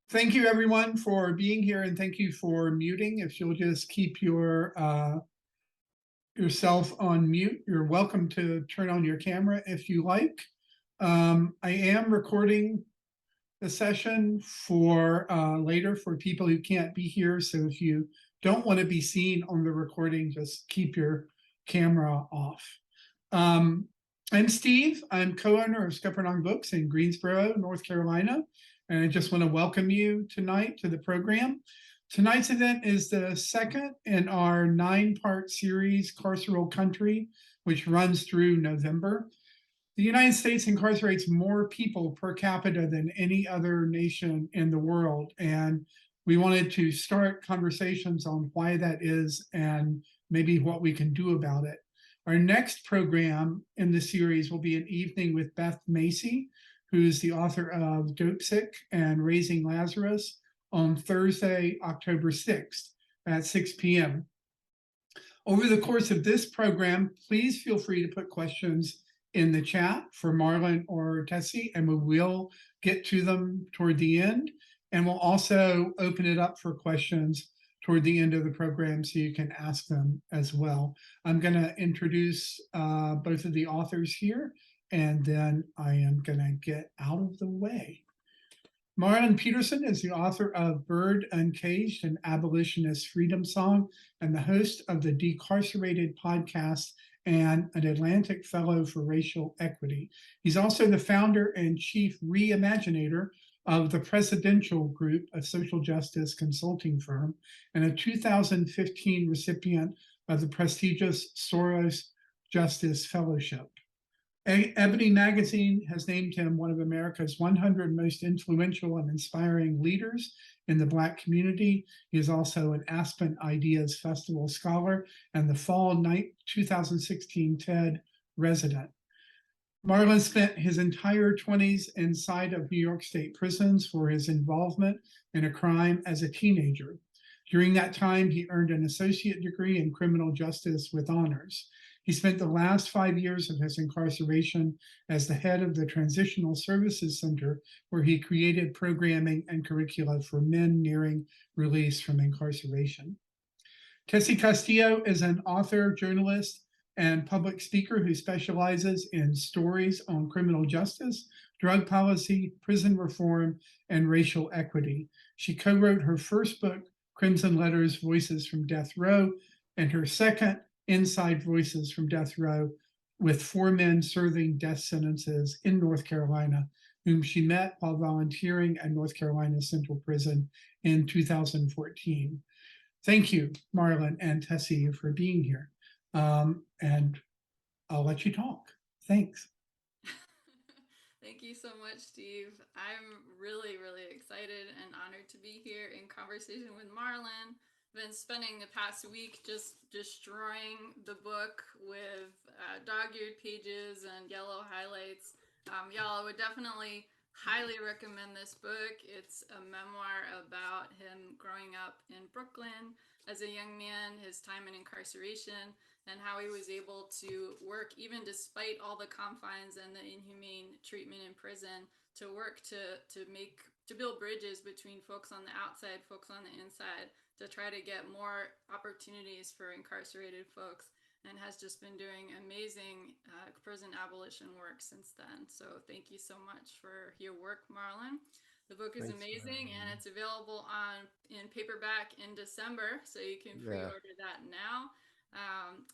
Thank you, everyone, for being here, and thank you for muting. If you'll just keep yourself on mute, you're welcome to turn on your camera if you like. I am recording the session for later for people who can't be here. So if you don't want to be seen on the recording, just keep your camera off. I'm Steve. I'm co-owner of Scuppernong Books in Greensboro, North Carolina. And I just want to welcome you tonight to the program. Tonight's event is the second in our 9-part series, Carceral Country, which runs through November. The United States incarcerates more people per capita than any other nation in the world. And we wanted to start conversations on why that is and maybe what we can do about it. Our next program in the series will be an evening with Beth Macy, who's the author of Dope Sick and Raising Lazarus, on Thursday, October 6th at 6 p.m. Over the course of this program, please feel free to put questions in the chat for Marlon or Tessie, and we will get to them toward the end. And we'll also open it up for questions toward the end of the program so you can ask them as well. I'm going to introduce both of the authors here, and then I am going to get out of the way. Marlon Peterson is the author of Bird Uncaged, an abolitionist freedom song, and the host of the Decarcerated podcast and an Atlantic Fellow for Racial Equity. He's also the founder and chief reimaginator of the Presidential Group, a social justice consulting firm, and a 2015 recipient of the prestigious Soros Justice Fellowship. Ebony Magazine has named him one of America's 100 most influential and inspiring leaders in the Black community. He is also an Aspen Ideas Festival scholar and the fall 2016 TED resident. Marlon spent his entire 20s inside of New York State prisons for his involvement in a crime as a teenager. During that time, he earned an associate degree in criminal justice with honors. He spent the last 5 years of his incarceration as the head of the Transitional Services Center, where he created programming and curricula for men nearing release from incarceration. Tessie Castillo is an author, journalist, and public speaker who specializes in stories on criminal justice, drug policy, prison reform, and racial equity. She co-wrote her first book, Crimson Letters, Voices from Death Row, and her second, Inside Voices from Death Row, with 4 men serving death sentences in North Carolina, whom she met while volunteering at North Carolina Central Prison in 2014. Thank you, Marlon and Tessie, for being here. And I'll let you talk. Thanks. Thank you so much, Steve. I'm really, really excited and honored to be here in conversation with Marlon. Been spending the past week just destroying the book with dog-eared pages and yellow highlights. Y'all, I would definitely highly recommend this book. It's a memoir about him growing up in Brooklyn as a young man, his time in incarceration, and how he was able to work even despite all the confines and the inhumane treatment in prison to work to build bridges between folks on the outside, folks on the inside, to try to get more opportunities for incarcerated folks, and has just been doing amazing prison abolition work since then. So thank you so much for your work, Marlon. The book is amazing, and it's available in paperback in December, so you can pre-order that now.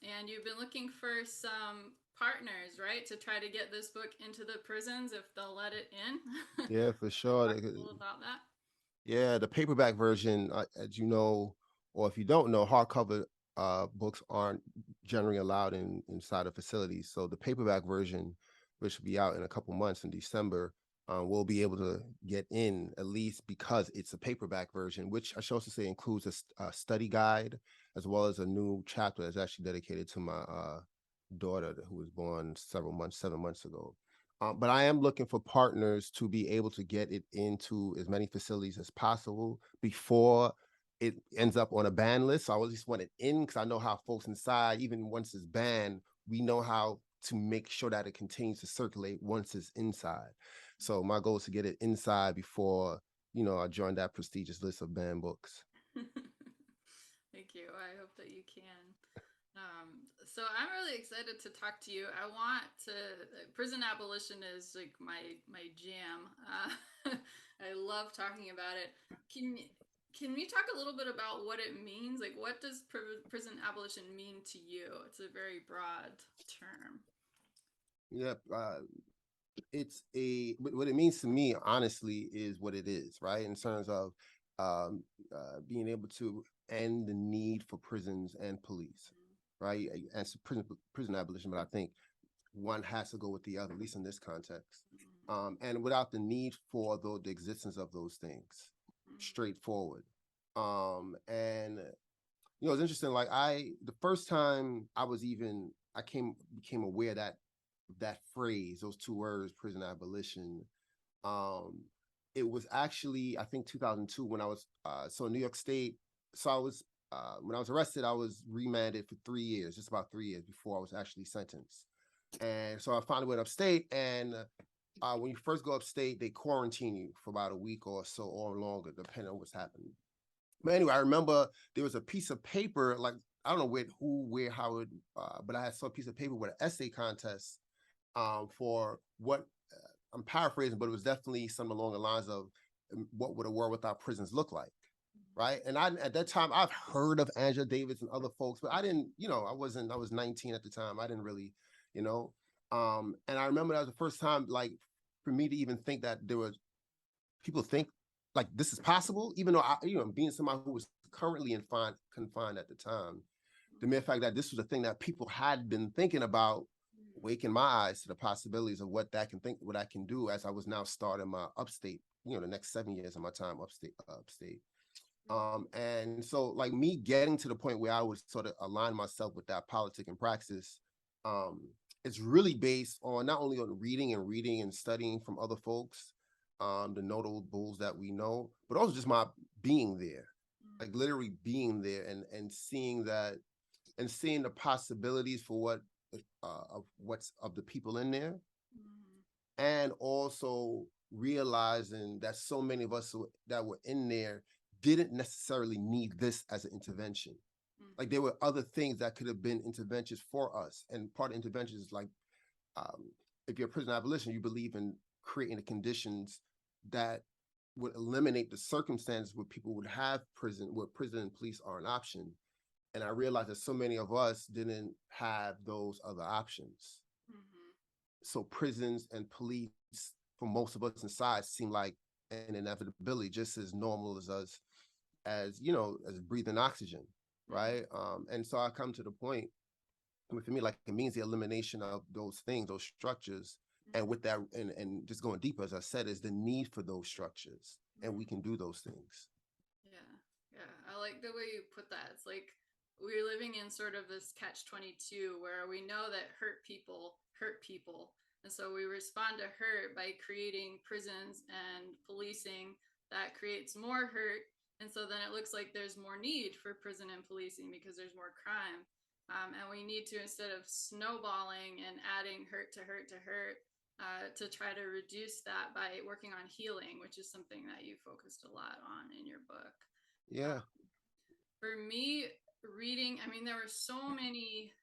And you've been looking for some partners, right, to try to get this book into the prisons if they'll let it in. Yeah, for sure. Talk a little about that. Yeah, the paperback version, as you know, or if you don't know, hardcover books aren't generally allowed inside of facilities. So the paperback version, which will be out in a couple months in December, we'll be able to get in, at least because it's a paperback version, which I should also say includes a study guide as well as a new chapter that's actually dedicated to my daughter who was born 7 months ago. But I am looking for partners to be able to get it into as many facilities as possible before it ends up on a ban list. So I at least want it in, because I know how folks inside, even once it's banned, we know how to make sure that it continues to circulate once it's inside. So my goal is to get it inside before I joined that prestigious list of banned books. Thank you. I hope that you can. So I'm really excited to talk to you. I want to. Prison abolition is like my jam. I love talking about it. Can we talk a little bit about what it means? Like, what does prison abolition mean to you? It's a very broad term. Yep. What it means to me, honestly, is what it is, right? In terms of being able to end the need for prisons and police, right? And prison abolition, but I think one has to go with the other, at least in this context. And without the need for the existence of those things, straightforward. And it's interesting. Like the first time I became aware that phrase, those two words, prison abolition. It was actually, I think, 2002 when I was so in New York State. So I was when I was arrested, I was remanded for 3 years, just about 3 years before I was actually sentenced. And so I finally went upstate, and when you first go upstate, they quarantine you for about a week or so or longer, depending on what's happening. But anyway, I remember there was a piece of paper, like I don't know where, how it, but I saw a piece of paper with an essay contest for what I'm paraphrasing, but it was definitely something along the lines of what would a world without prisons look like, right? And at that time I've heard of Angela Davis and other folks, but I didn't, I was 19 at the time. I didn't really, and I remember that was the first time, like, for me to even think that there was people think like this is possible, even though being somebody who was currently confined at the time, the mere fact that this was a thing that people had been thinking about waking my eyes to the possibilities of what I can do as I was now starting my upstate, the next 7 years of my time upstate. And so like me getting to the point where I would sort of align myself with that politic and praxis, it's really based on not only on reading and studying from other folks, the notables that we know, but also just my being there, like literally being there and seeing that and seeing the possibilities for of the people in there, and also realizing that so many of us that were in there didn't necessarily need this as an intervention. Like there were other things that could have been interventions for us, and part of interventions is like, if you're a prison abolition, you believe in creating the conditions that would eliminate the circumstances where people would have where prison and police are an option. And I realized that so many of us didn't have those other options. So prisons and police, for most of us inside, seem like an inevitability, just as normal as us, as breathing oxygen, right? And so I come to the point, for me, like it means the elimination of those things, those structures, and with that, and just going deeper, as I said, is the need for those structures, and we can do those things. Yeah, I like the way you put that. It's like we're living in sort of this catch-22 where we know that hurt people, and so we respond to hurt by creating prisons and policing that creates more hurt, and so then it looks like there's more need for prison and policing because there's more crime. And we need to, instead of snowballing and adding hurt to hurt to hurt, to try to reduce that by working on healing, which is something that you focused a lot on in your book. Yeah. For me, reading, I mean, there were so many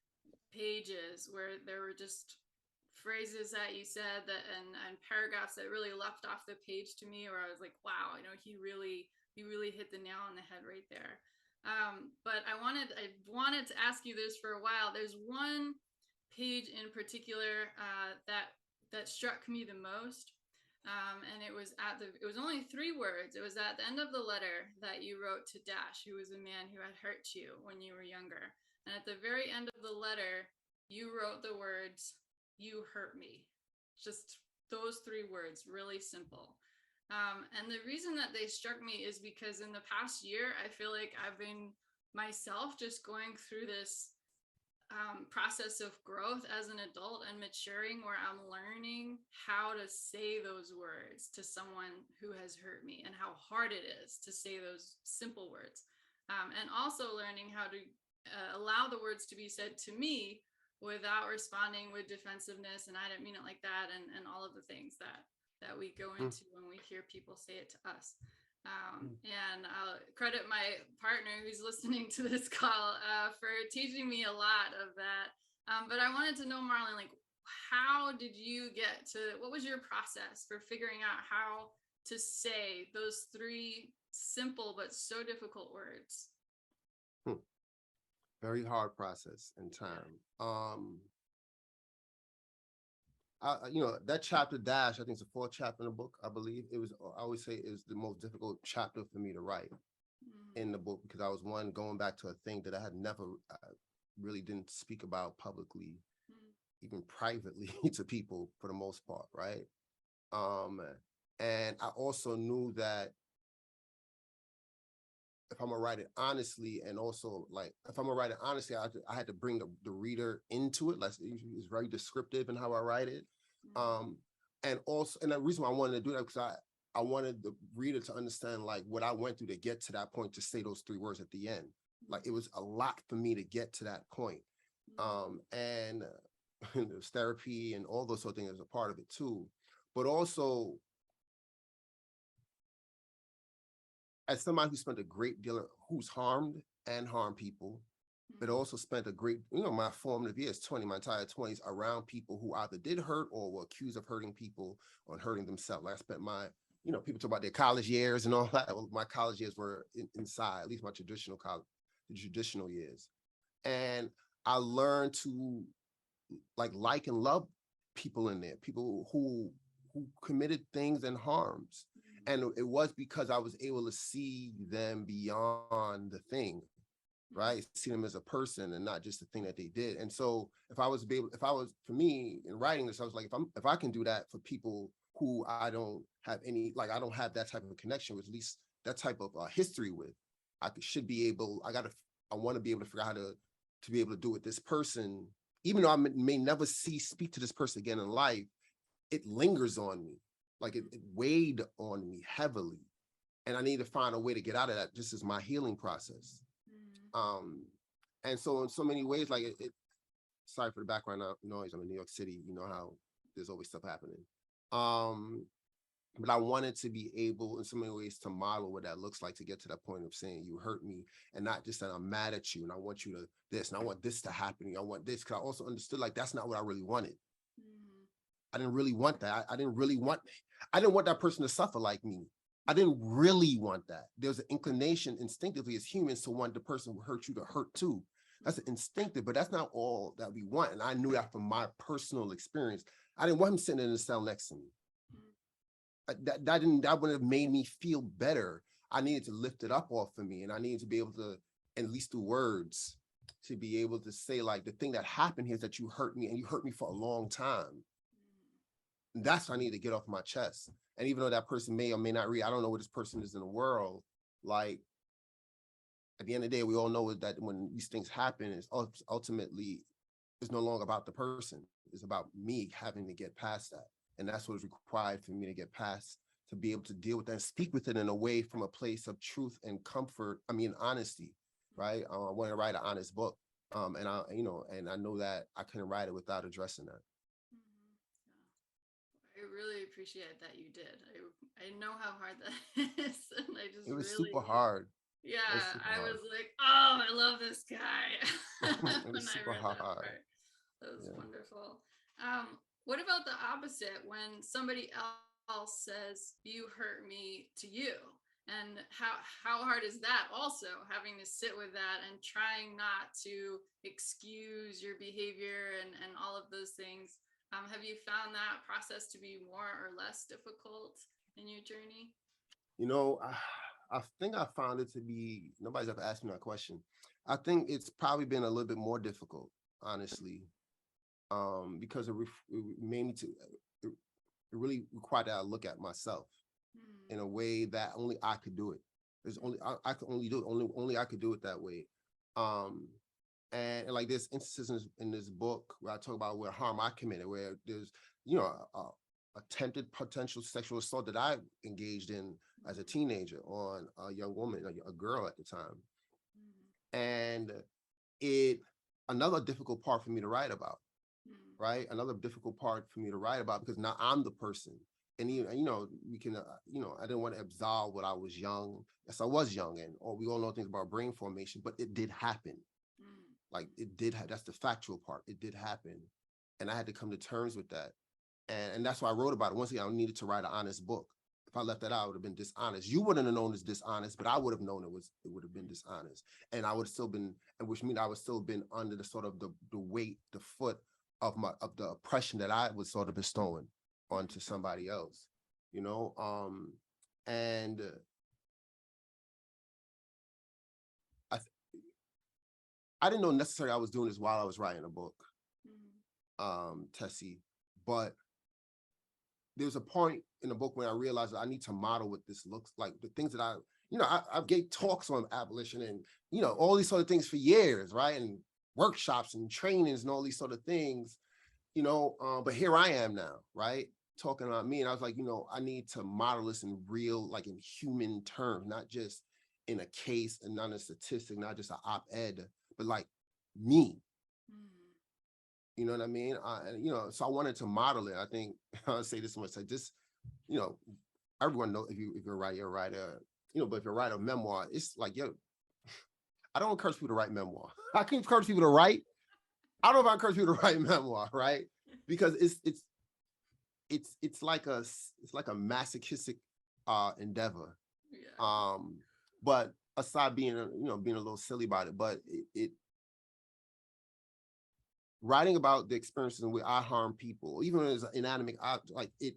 pages where there were just phrases that you said that and paragraphs that really leapt off the page to me, where I was like, wow, he really hit the nail on the head right there. But I wanted to ask you this for a while. There's one page in particular that struck me the most, and it was only 3 words. It was at the end of the letter that you wrote to Dash, who was a man who had hurt you when you were younger. And at the very end of the letter, you wrote the words, "You hurt me." Just those 3 words, really simple. And the reason that they struck me is because in the past year, I feel like I've been myself just going through this process of growth as an adult and maturing, where I'm learning how to say those words to someone who has hurt me and how hard it is to say those simple words. And also learning how to allow the words to be said to me without responding with defensiveness and I didn't mean it like that, and all of the things that that we go Mm. into when we hear people say it to us. And I'll credit my partner who's listening to this call for teaching me a lot of that. But I wanted to know, Marlon, like, how did you get to, what was your process for figuring out how to say those three simple but so difficult words? Very hard process and time. That chapter dash, I think it's the fourth chapter in the book, I believe. It was, I always say, it was the most difficult chapter for me to write in the book, because I was going back to a thing that I had never really didn't speak about publicly, even privately to people for the most part, right? And I also knew that if I'm gonna write it honestly, and also like if I'm gonna write it honestly, I had to bring the reader into it. Like, it's very descriptive in how I write it. And the reason why I wanted to do that, because I wanted the reader to understand like what I went through to get to that point, to say those three words at the end. Like, it was a lot for me to get to that point. And there's therapy and all those sort of things as a part of it too. But also, as somebody who spent a great deal of, who's harmed and harmed people, but also spent a great, my formative years, my entire 20s around people who either did hurt or were accused of hurting people or hurting themselves. Like, I spent my, people talk about their college years and all that. Well, my college years were inside, at least my traditional college, the traditional years. And I learned to like and love people in there, people who committed things and harms. And it was because I was able to see them beyond the thing, right? See them as a person and not just the thing that they did. And so for me in writing this, I was like, if I can do that for people who I don't have I don't have that type of connection with, at least that type of history with, I want to be able to figure out how to be able to do it with this person, even though I may never speak to this person again in life. It lingers on me. Like, it weighed on me heavily, and I need to find a way to get out of that, just as my healing process. And so in so many ways, like sorry for the background noise. I'm in New York City. You know how there's always stuff happening. But I wanted to be able, in so many ways, to model what that looks like, to get to that point of saying, you hurt me, and not just that I'm mad at you and I want you to this, and I want this to happen. I want this, because I also understood, like, that's not what I really wanted. I didn't really want that. I didn't want that person to suffer like me. I didn't really want that. There's an inclination instinctively as humans to want the person who hurt you to hurt too. That's instinctive, but that's not all that we want. And I knew that from my personal experience. I didn't want him sitting in the cell next to me. That would have made me feel better. I needed to lift it up off of me, and I needed to be able to, at least through words, to be able to say, like, the thing that happened here is that you hurt me, and you hurt me for a long time. And that's what I need to get off my chest. And even though that person may or may not read, I don't know where this person is in the world. Like, at the end of the day, we all know that when these things happen, it's ultimately, it's no longer about the person. It's about me having to get past that. And that's what is required for me to get past, to be able to deal with that and speak with it in a way from a place of truth and comfort. honesty, right? I want to write an honest book. And I know that I couldn't write it without addressing that. I really appreciate that you did. I know how hard that is, and It was super hard. Yeah, I was like, oh, I love this guy. It was super hard. That was wonderful. What about the opposite, when somebody else says, you hurt me, to you? And how hard is that also, having to sit with that and trying not to excuse your behavior and all of those things? Have you found that process to be more or less difficult in your journey? I think I found it to be, nobody's ever asked me that question. I think it's probably been a little bit more difficult, honestly, because it made me it really required that I look at myself in a way that only I could do it. I could only do it. Only I could do it that way. And like, there's instances in this book where I talk about where harm I committed, where there's, attempted potential sexual assault that I engaged in as a teenager on a young woman, a girl at the time. And another difficult part for me to write about, right? Another difficult part for me to write about, because now I'm the person. and even, we can, I didn't want to absolve what I was young. Yes, I was young, and we all know things about brain formation, but it did happen. Like it did. That's the factual part. It did happen, and I had to come to terms with that, and that's why I wrote about it. Once again, I needed to write an honest book. If I left that out, I would have been dishonest. You wouldn't have known it's dishonest, but I would have known it would have been dishonest, and I would have still been, and which means I would still been under the sort of the weight, the foot of the oppression that I was sort of bestowing onto somebody else, and I didn't know necessarily I was doing this while I was writing a book, Tessie, but there's a point in the book when I realized that I need to model what this looks like, the things that I gave talks on abolition and, all these sort of things for years, right? And workshops and trainings and all these sort of things, but here I am now, right? Talking about me. And I was like, I need to model this in real, like in human terms, not just in a case and not in a statistic, not just an op-ed, but like me. You know what I mean? So I wanted to model it. I think I'll say this much, like just, everyone knows if you're a writer, but if you write a memoir, it's like, I don't encourage people to write memoir. I can encourage people to write. I don't know if I encourage people to write memoir, right? Because it's like a masochistic endeavor. Yeah. But aside being being a little silly about it, but it writing about the experiences in which I harm people, even as an inanimate object, like it,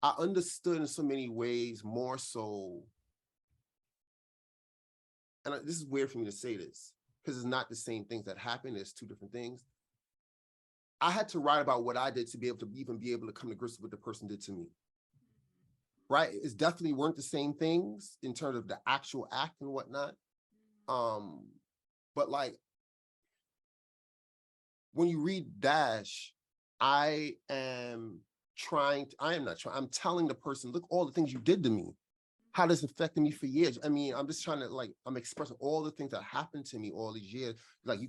I understood in so many ways more so, and this is weird for me to say this, because it's not the same things that happen, it's two different things. I had to write about what I did to be able to come to grips with what the person did to me. Right? It's definitely weren't the same things in terms of the actual act and whatnot. But like, when you read Dash, I'm telling the person, look, all the things you did to me, how this affected me for years. I mean, I'm just trying to I'm expressing all the things that happened to me all these years. Like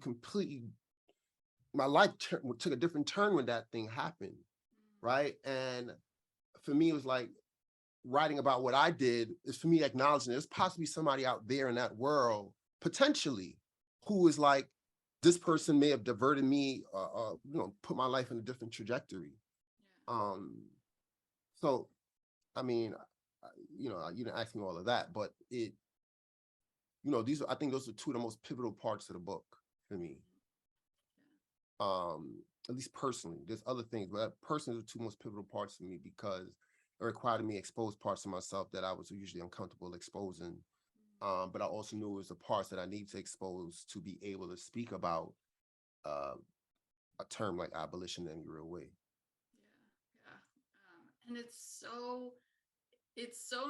my life took a different turn when that thing happened, right? And for me, it was like, writing about what I did is for me acknowledging there's possibly somebody out there in that world, potentially, who is like, this person may have diverted me, put my life in a different trajectory. Yeah. So, I mean, you didn't ask me all of that, but I think those are two of the most pivotal parts of the book for me. At least personally, there's other things, but personally, the two most pivotal parts for me because it required me to expose parts of myself that I was usually uncomfortable exposing. But I also knew it was the parts that I need to expose to be able to speak about a term like abolition in any real way. Yeah. And it's so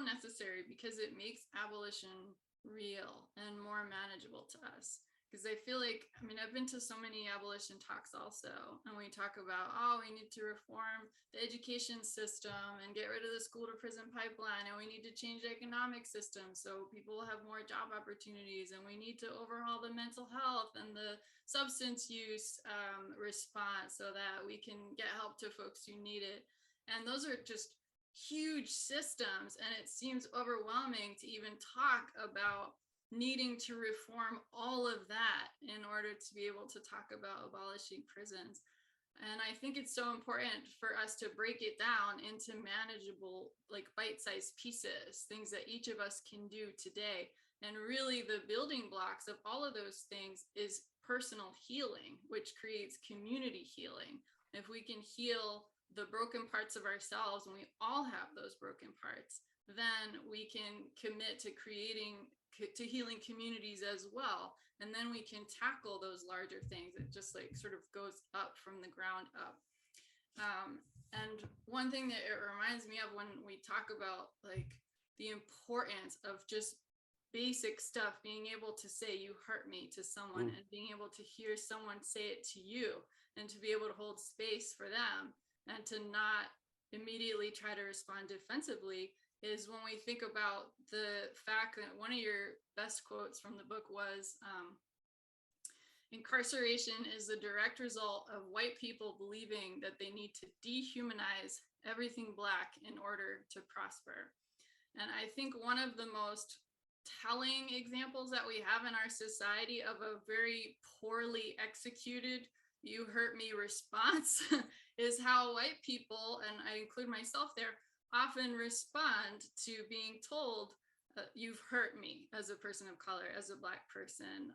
necessary because it makes abolition real and more manageable to us. Because I feel like, I've been to so many abolition talks also, and we talk about, we need to reform the education system and get rid of the school to prison pipeline, and we need to change the economic system so people have more job opportunities, and we need to overhaul the mental health and the substance use response so that we can get help to folks who need it. And those are just huge systems, and it seems overwhelming to even talk about needing to reform all of that in order to be able to talk about abolishing prisons. And I think it's so important for us to break it down into manageable, like bite-sized pieces, things that each of us can do today. And really the building blocks of all of those things is personal healing, which creates community healing. If we can heal the broken parts of ourselves, and we all have those broken parts, then we can commit to healing communities as well. And then we can tackle those larger things. It just sort of goes up from the ground up. And one thing that it reminds me of when we talk about the importance of just basic stuff, being able to say you hurt me to someone, and being able to hear someone say it to you, and to be able to hold space for them, and to not immediately try to respond defensively, is when we think about the fact that one of your best quotes from the book was, incarceration is the direct result of white people believing that they need to dehumanize everything Black in order to prosper. And I think one of the most telling examples that we have in our society of a very poorly executed "you hurt me" response is how white people, and I include myself there, often respond to being told, "You've hurt me" as a person of color, as a Black person.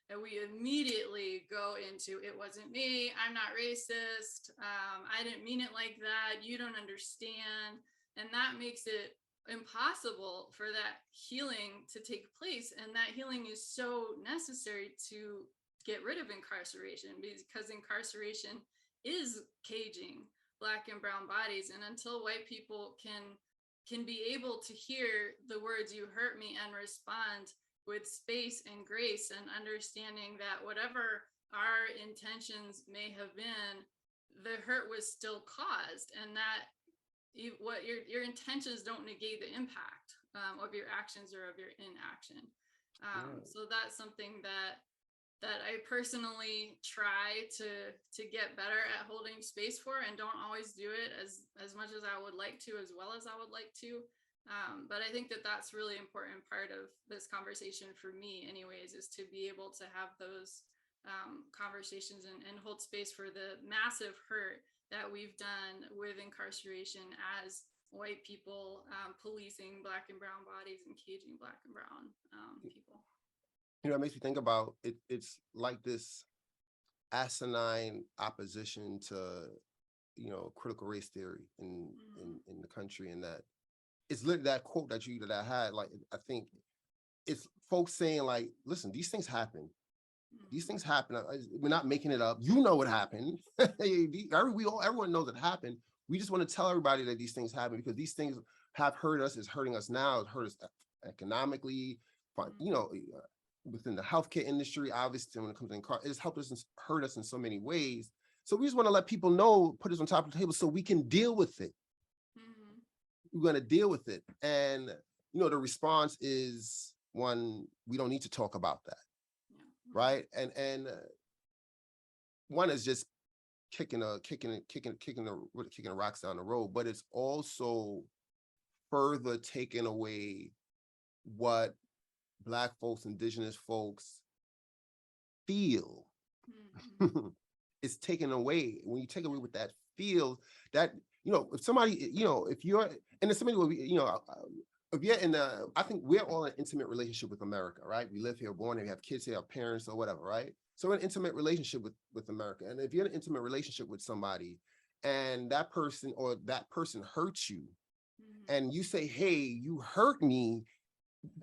And we immediately go into, "It wasn't me, I'm not racist, I didn't mean it like that, you don't understand." And that makes it impossible for that healing to take place. And that healing is so necessary to get rid of incarceration, because incarceration is caging Black and brown bodies. And until white people can be able to hear the words "you hurt me" and respond with space and grace and understanding that whatever our intentions may have been, the hurt was still caused, and that what your intentions don't negate the impact of your actions or of your inaction. So that's something that I personally try to get better at holding space for, and don't always do it as much as I would like to, as well as I would like to. But I think that that's really important part of this conversation for me anyways, is to be able to have those conversations and hold space for the massive hurt that we've done with incarceration as white people, policing Black and brown bodies and caging Black and brown people. You know, it makes me think about it. It's like this asinine opposition to, you know, critical race theory in the country, and that it's literally that quote that I had. Like, I think it's folks saying, like, listen, these things happen. These things happen. We're not making it up. You know what happened. Everyone knows it happened. We just want to tell everybody that these things happen, because these things have hurt us. It's hurting us now. It's hurt us economically, you know, within the healthcare industry, obviously, when it comes to it's helped us and hurt us in so many ways. So we just want to let people know, put this on top of the table so we can deal with it. We're going to deal with it. And, you know, the response is, one, we don't need to talk about that. Right. And one is just kicking the rocks down the road, but it's also further taking away what Black folks, Indigenous folks feel. It's taken away. When you take away with that feel, that, you know, if somebody, you know, if you're, and there's somebody, you know, if you're in I think we're all in an intimate relationship with America, right? We live here, born here, we have kids here, have parents or whatever, right? So we're in an intimate relationship with America. And if you're in an intimate relationship with somebody and that person hurts you, and you say, "Hey, you hurt me,"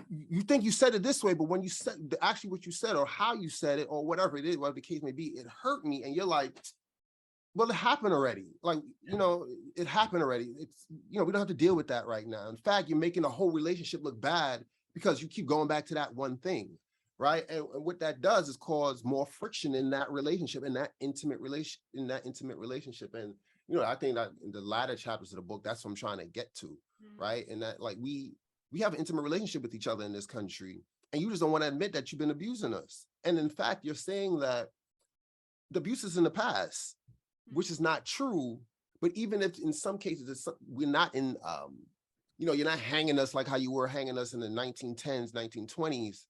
you think you said it this way, but when you said actually what you said or how you said it or whatever it is, whatever the case may be, it hurt me. And you're like, well, it happened already. Like, you know, it happened already. It's, you know, we don't have to deal with that right now. In fact, you're making the whole relationship look bad because you keep going back to that one thing, right? And what that does is cause more friction in that relationship, in that intimate relationship. And, you know, I think that in the latter chapters of the book, that's what I'm trying to get to, right? And that, like, we have an intimate relationship with each other in this country, and you just don't want to admit that you've been abusing us. And in fact, you're saying that the abuse is in the past, which is not true. But even if in some cases we're not in, you know, you're not hanging us like how you were hanging us in the 1910s, 1920s.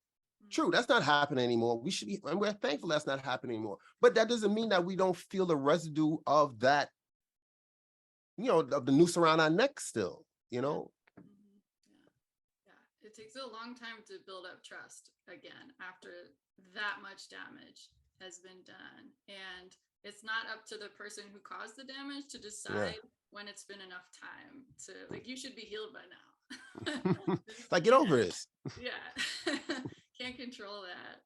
True, that's not happening anymore. We should be, and we're thankful that's not happening anymore. But that doesn't mean that we don't feel the residue of that, you know, of the noose around our neck still, you know? Yeah. It takes a long time to build up trust again after that much damage has been done. And it's not up to the person who caused the damage to decide when it's been enough time to, like, you should be healed by now. Like, get over this. Yeah. Can't control that.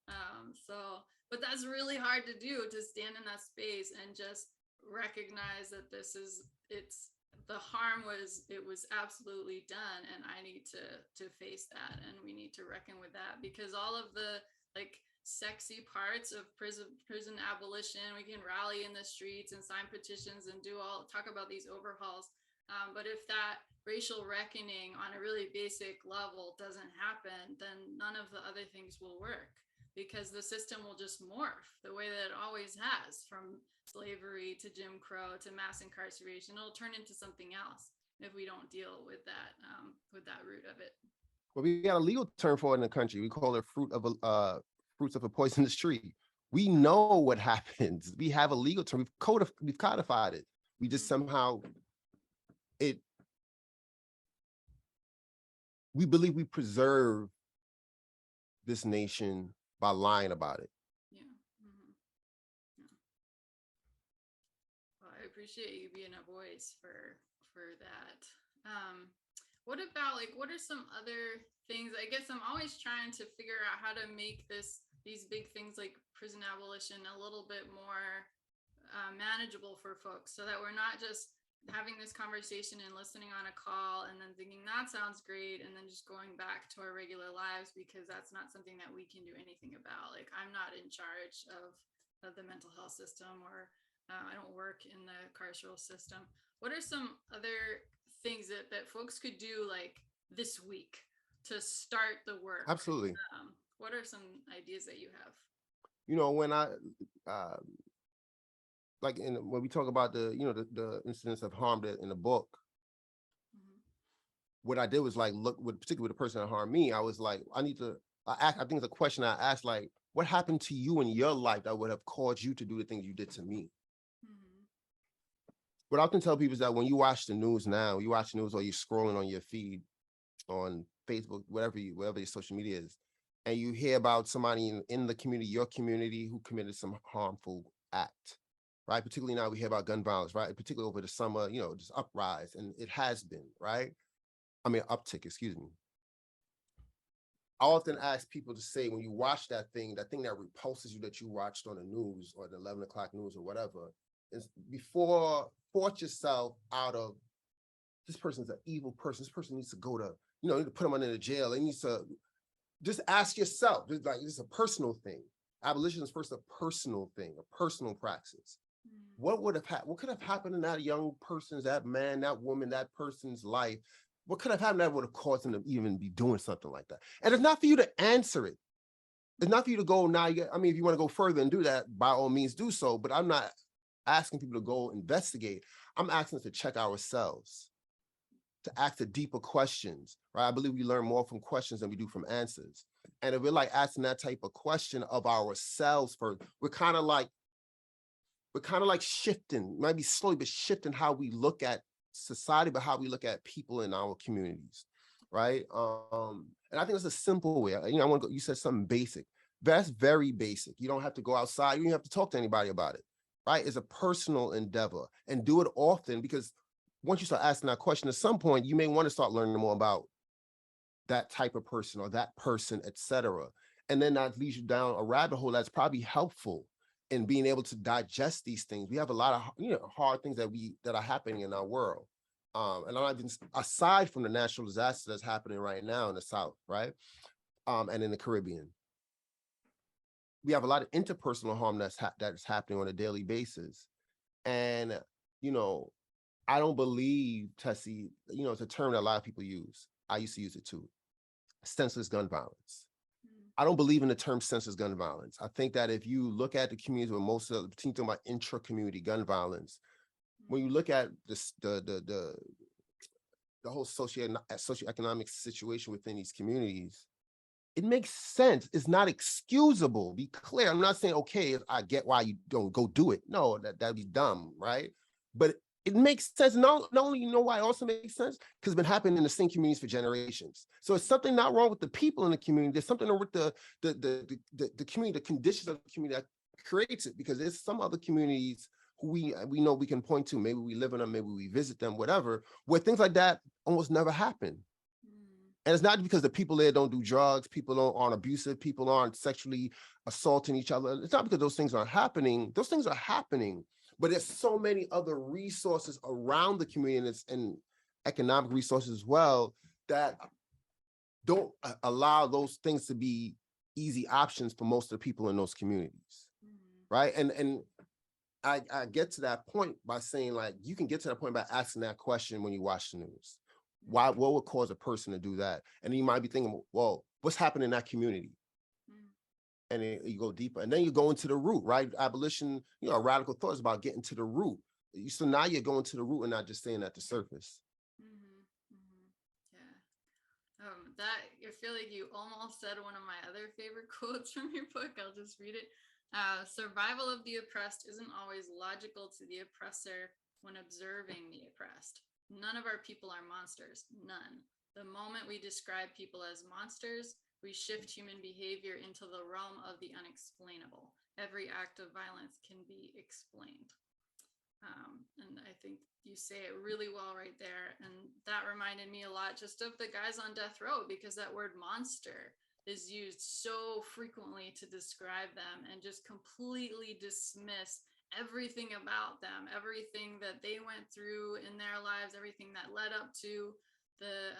But that's really hard to do, to stand in that space and just recognize that the harm was absolutely done, and I need to face that, and we need to reckon with that, because all of the, like, sexy parts of prison abolition, we can rally in the streets and sign petitions and talk about these overhauls, but if that racial reckoning on a really basic level doesn't happen, then none of the other things will work, because the system will just morph the way that it always has, from slavery to Jim Crow to mass incarceration. It'll turn into something else if we don't deal with that root of it. Well, we got a legal term for it in the country. We call it fruits of a poisonous tree. We know what happens. We have a legal term. We've codified it. We just somehow we believe we preserve this nation by lying about it. Yeah. Yeah. Well, I appreciate you being a voice for that. What about, like, what are some other things? I guess I'm always trying to figure out how to make these big things like prison abolition a little bit more manageable for folks, so that we're not just having this conversation and listening on a call and then thinking that sounds great and then just going back to our regular lives, because that's not something that we can do anything about. Like, I'm not in charge of the mental health system, or I don't work in the carceral system. What are some other things that folks could do, like, this week to start the work? Absolutely. What are some ideas that you have? When I when we talk about the incidents of harm in the book, what I did was, like, look, particularly with the person that harmed me, I was like, I think it's a question I asked, like, what happened to you in your life that would have caused you to do the things you did to me? What I often tell people is that when you watch the news now, or you're scrolling on your feed on Facebook, whatever your social media is, and you hear about somebody in the community, your community, who committed some harmful act, right? Particularly now we hear about gun violence, right? Particularly over the summer, just uprise, and it has been, right? I mean, uptick, excuse me. I often ask people to say, when you watch that thing that repulses you that you watched on the news or the 11 o'clock news or whatever, is fort yourself out of, this person's an evil person. This person needs to go to, you need to put them under the jail. They need to just ask yourself, this is a personal thing. Abolition is first a personal thing, a personal praxis. What could have happened in that young person's, that man, that woman, that person's life? What could have happened that would have caused them to even be doing something like that? And it's not for you to answer it. It's not for you to go now. If you want to go further and do that, by all means do so. But I'm not asking people to go investigate. I'm asking us to check ourselves, to ask the deeper questions, right? I believe we learn more from questions than we do from answers. And if we're, like, asking that type of question of ourselves first, we're kind of like shifting, maybe slowly, but shifting how we look at society, but how we look at people in our communities, right? And I think it's a simple way. You said something basic. That's very basic. You don't have to go outside. You don't have to talk to anybody about it, right? It's a personal endeavor, and do it often, because once you start asking that question, at some point, you may want to start learning more about that type of person or that person, etc. And then that leads you down a rabbit hole that's probably helpful in being able to digest these things. We have a lot of hard things that are happening in our world. And I'm not even, aside from the natural disaster that's happening right now in the South, right? And in the Caribbean. We have a lot of interpersonal harm that's happening on a daily basis. And, I don't believe, Tessie, it's a term that a lot of people use. I used to use it too. Senseless gun violence. I don't believe in the term senseless gun violence. I think that if you look at the communities where most of the team talking about intra-community gun violence, when you look at this, the whole socioeconomic situation within these communities, it makes sense. It's not excusable. Be clear. I'm not saying, okay, I get why you don't go do it. No, that'd be dumb, right? But it makes sense. Not only why it also makes sense, because it's been happening in the same communities for generations. So it's something not wrong with the people in the community. There's something wrong with the community, the conditions of the community that creates it, because there's some other communities who we know we can point to. Maybe we live in them, maybe we visit them, whatever, where things like that almost never happen. And it's not because the people there don't do drugs, people aren't abusive, people aren't sexually assaulting each other. It's not because those things aren't happening. Those things are happening, but there's so many other resources around the community and economic resources as well that don't allow those things to be easy options for most of the people in those communities, right? And I get to that point by saying, like, you can get to that point by asking that question when you watch the news. What would cause a person to do that? And you might be thinking, well, what's happening in that community? and then you go deeper, and then you go into the root, right? Abolition, radical thought is about getting to the root. So now you're going to the root and not just staying at the surface. Yeah. That, I feel like you almost said one of my other favorite quotes from your book. I'll just read it. Survival of the oppressed isn't always logical to the oppressor when observing the oppressed. None of our people are monsters. None. The moment we describe people as monsters, we shift human behavior into the realm of the unexplainable. Every act of violence can be explained. And I think you say it really well right there. And that reminded me a lot just of the guys on death row, because that word monster is used so frequently to describe them and just completely dismiss everything about them, everything that they went through in their lives, everything that led up to the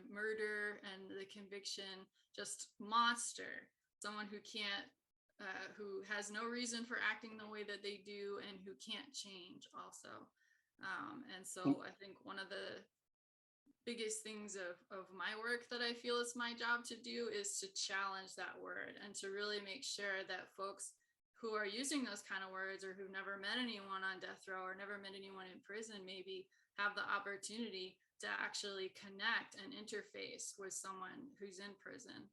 murder and the conviction. Just monster, someone who can't who has no reason for acting the way that they do and who can't change also. And so I think one of the biggest things of my work that I feel it's my job to do is to challenge that word and to really make sure that folks who are using those kind of words, or who've never met anyone on death row or never met anyone in prison, maybe have the opportunity to actually connect and interface with someone who's in prison.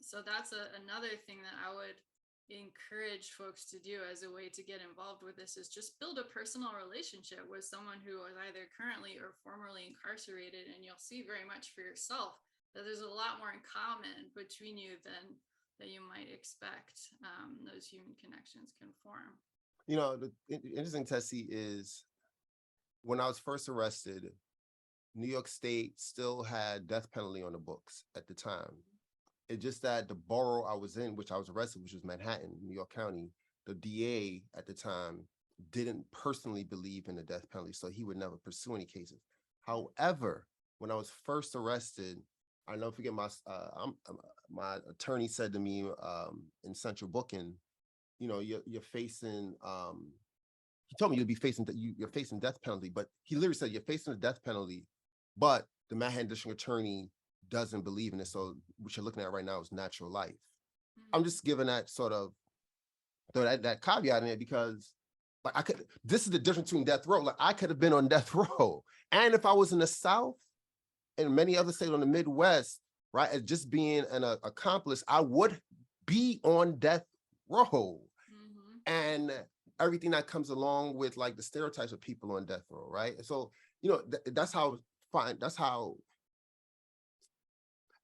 So that's another thing that I would encourage folks to do as a way to get involved with this, is just build a personal relationship with someone who is either currently or formerly incarcerated, and you'll see very much for yourself that there's a lot more in common between you than you might expect. Those human connections can form. The interesting, Tessie, is when I was first arrested, New York State still had death penalty on the books at the time. It's just that the borough I was in, which I was arrested, which was Manhattan, New York County, the DA at the time didn't personally believe in the death penalty, so he would never pursue any cases. However, when I was first arrested, I never forget my attorney said to me in central booking, you're facing. He told me you're facing death penalty, but he literally said you're facing a death penalty, but the Manhattan District Attorney doesn't believe in it. So what you're looking at right now is natural life. I'm just giving that sort of that caveat in it, because like this is the difference between death row. Like I could have been on death row. And if I was in the South and many other states on the Midwest, right, as just being an accomplice, I would be on death row. And everything that comes along with like the stereotypes of people on death row, right? And so, that's how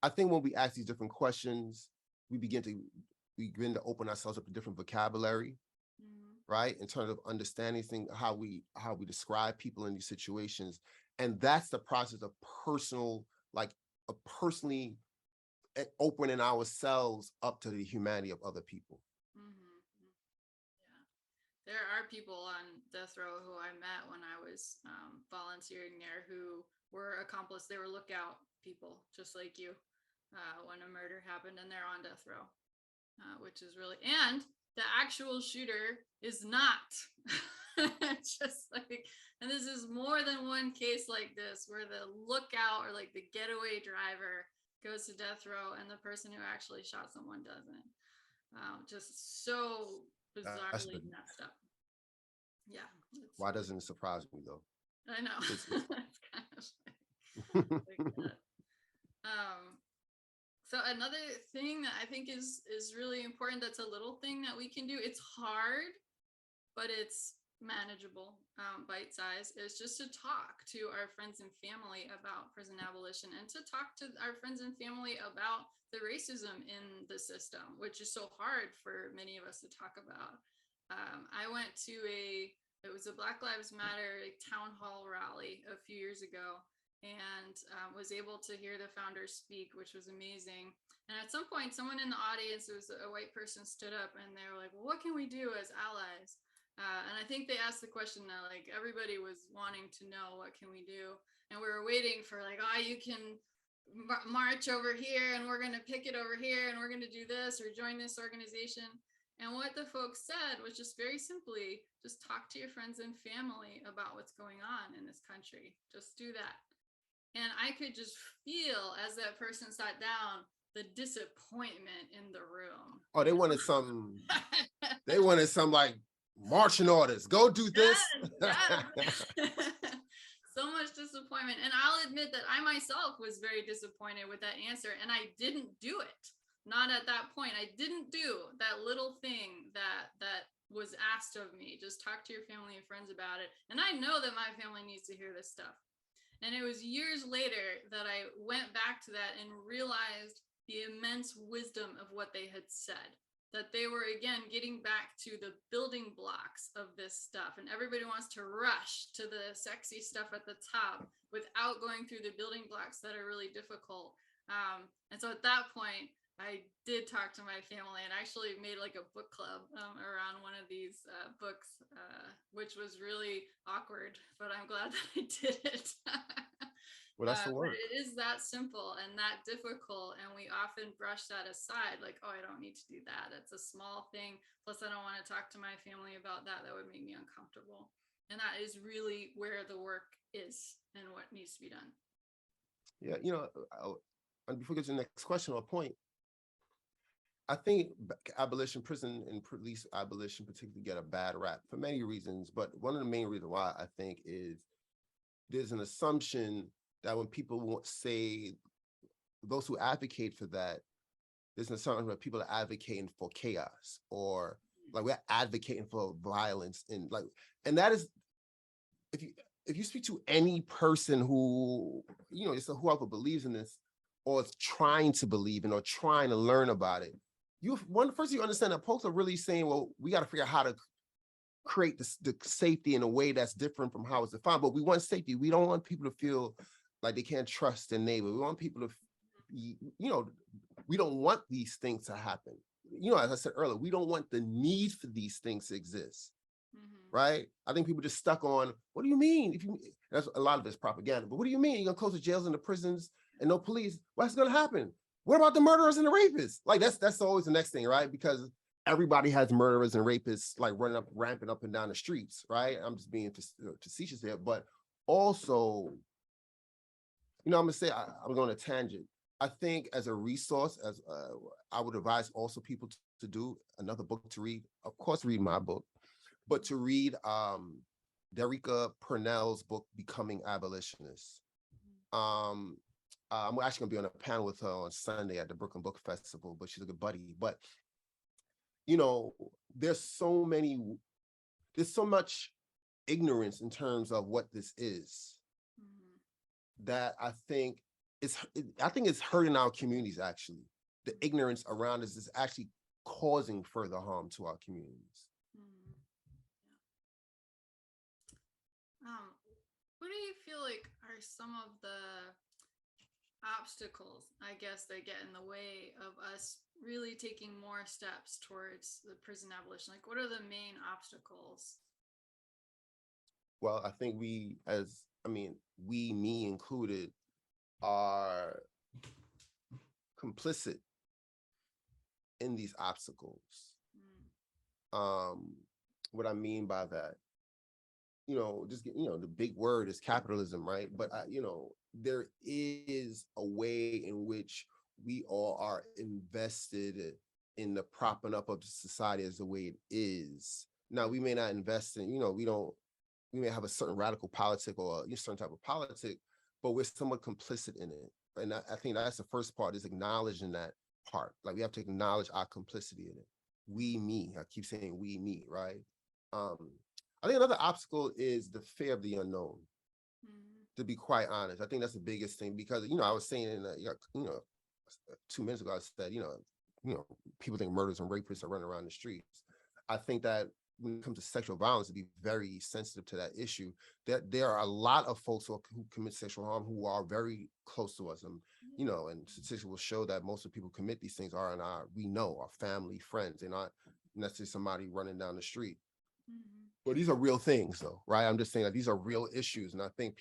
I think when we ask these different questions, we begin to open ourselves up to different vocabulary, right? In terms of understanding things, how we describe people in these situations. And that's the process of personally opening ourselves up to the humanity of other people. There are people on death row who I met when I was volunteering there who were accomplices. They were lookout people, just like you, when a murder happened, and they're on death row, which is really, and the actual shooter is not. Just like, and this is more than one case like this, where the lookout or like the getaway driver goes to death row and the person who actually shot someone doesn't. Just so bizarrely messed up. Yeah. Why doesn't it surprise me though? I know. It's kind of like that. So another thing that I think is really important, that's a little thing that we can do. It's hard, but it's manageable, bite size, is just to talk to our friends and family about prison abolition, and to talk to our friends and family about the racism in the system, which is so hard for many of us to talk about. I went to it was a Black Lives Matter town hall rally a few years ago, and was able to hear the founders speak, which was amazing. And at some point, someone in the audience, it was a white person, stood up and they were like, well, what can we do as allies? And I think they asked the question that like everybody was wanting to know, what can we do? And we were waiting for like, oh, you can march over here and we're going to picket over here and we're going to do this or join this organization. And what the folks said was just very simply, just talk to your friends and family about what's going on in this country. Just do that. And I could just feel, as that person sat down, the disappointment in the room. Oh, they wanted some like marching orders. Go do this. Yes. So much disappointment. And I'll admit that I myself was very disappointed with that answer, and I didn't do it. Not at that point. I didn't do that little thing that was asked of me. Just talk to your family and friends about it. And I know that my family needs to hear this stuff. And it was years later that I went back to that and realized the immense wisdom of what they had said. That they were, again, getting back to the building blocks of this stuff. And everybody wants to rush to the sexy stuff at the top without going through the building blocks that are really difficult. And so at that point, I did talk to my family and actually made like a book club around one of these books, which was really awkward, but I'm glad that I did it. Well, that's the word. It is that simple and that difficult, and we often brush that aside, like, oh, I don't need to do that. It's a small thing. Plus, I don't want to talk to my family about that. That would make me uncomfortable. And that is really where the work is and what needs to be done. Yeah, and before we get to the next question or point, I think abolition, prison and police abolition particularly get a bad rap for many reasons. But one of the main reasons why I think is there's an assumption that when people say, those who advocate for that, there's an assumption that people are advocating for chaos, or like we're advocating for violence, and that is, if you speak to any person who, it's whoever believes in this or is trying to believe in or trying to learn about it, first you understand that folks are really saying, well, we got to figure out how to create the safety in a way that's different from how it's defined. But we want safety. We don't want people to feel like they can't trust their neighbor. We want people to, we don't want these things to happen. As I said earlier, we don't want the need for these things to exist. Mm-hmm. Right? I think people just stuck on, what do you mean? That's a lot of it's propaganda, but what do you mean? You're gonna close the jails and the prisons and no police? What's gonna happen? What about the murderers and the rapists? Like that's always the next thing, right? Because everybody has murderers and rapists like ramping up and down the streets, right? I'm just being facetious there, but also, I'm gonna say, I'm going to tangent. I think as a resource, I would advise also people to do another book to read. Of course, read my book, but to read Derica Purnell's book, Becoming Abolitionist. I'm actually gonna be on a panel with her on Sunday at the Brooklyn Book Festival, but she's a good buddy. But there's so much ignorance in terms of what this is, that I think it's hurting our communities. Actually, the ignorance around us is actually causing further harm to our communities. What do you feel like are some of the obstacles, I guess, that get in the way of us really taking more steps towards the prison abolition? Like, what are the main obstacles? Well, I think me included, are complicit in these obstacles. What I mean by that, the big word is capitalism, right? But there is a way in which we all are invested in the propping up of society as the way it is. Now, we may not invest in, we may have a certain radical politic or a certain type of politic, but we're somewhat complicit in it. And I think that's the first part, is acknowledging that part. Like, we have to acknowledge our complicity in it. We, me, I keep saying we, me, right? I think another obstacle is the fear of the unknown. To be quite honest, I think that's the biggest thing, because I was saying 2 minutes ago, I said people think murders and rapists are running around the streets. I think that when it comes to sexual violence, to be very sensitive to that issue, that there are a lot of folks who commit sexual harm who are very close to us, and and statistics will show that most of the people who commit these things are our family, friends. They're not necessarily somebody running down the street. But these are real things, though, right? I'm just saying that these are real issues, and I think